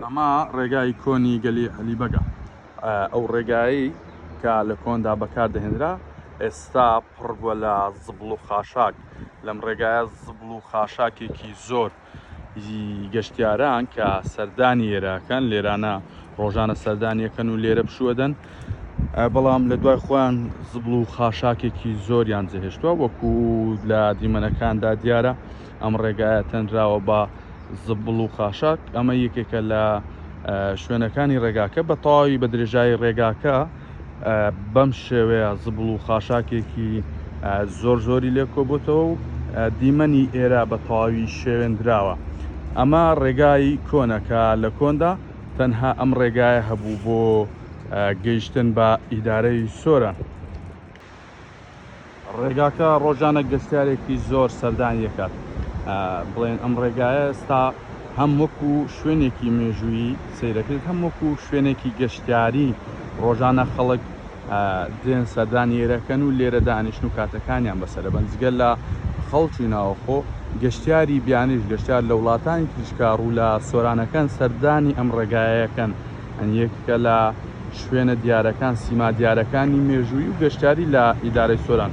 ئەمە ڕێگای کۆنی گەلی عەلیبەگە. ئەو ڕێگایی کە لە کۆندا بەکاردەهێنرا ئێستا پڕ بووە لە زبڵ و خاشاک. لەم ڕێگایە زبڵ و خاشاکێکی زۆر گەشتیاران کە سەردانی ئێرەکەن لێرانە ڕۆژانە سەردانیەکەن و لێرە پشووەدەن، بەڵام لە دوای خۆیان زبڵ و خاشاکێکی زۆریان جێهێشتووە. وەکو لە دیمەنەکاندا دیارە ئەم ڕێگایە تەنراوە بە زبڵ و خاشاک. ئەمە یەکێکە لە شوێنەکانی ڕێگاکە. بە تەواوی بە درێژایی ڕێگاکە بەم شێوەیە زبڵ و خاشاکێکی زۆری لێ کۆبووتەوە و دیمەنی ئێرە بە تەواوی شێوێنراوە. ئەمە ڕێگای کۆنەکە لە کۆندا تەنها ئەم ڕێگایە هەبوو بۆ گەیشتن بە ئیدارەی سۆران. ڕێگاکە ڕۆژانە گەشتیارێکی زۆر سەردانیەکات. بڵێن ئەم ڕێگایە ئێستا هەم وەکو شوێنێکی مێژووی سەیرەکرد، هەم وەکو شوێنێکی گەشتیاری ڕۆژانە خەڵک دێن سەردانی ئێرەکەن و لێرە دانیشتن و کاتەکانیان بەسەرە بەن. جگەل لە خەڵکی ناوەخۆ گەشتیاری بیانیش گەشتیار لە وڵاتانی تریشکار و لە سۆرانەکان سەردانی ئەم ڕێگایەکەن. یەکێکە لە شوێنە دیارەکان سیما دیارەکانی مێژووی و گەشتیاری لە ئیدارەی سۆران.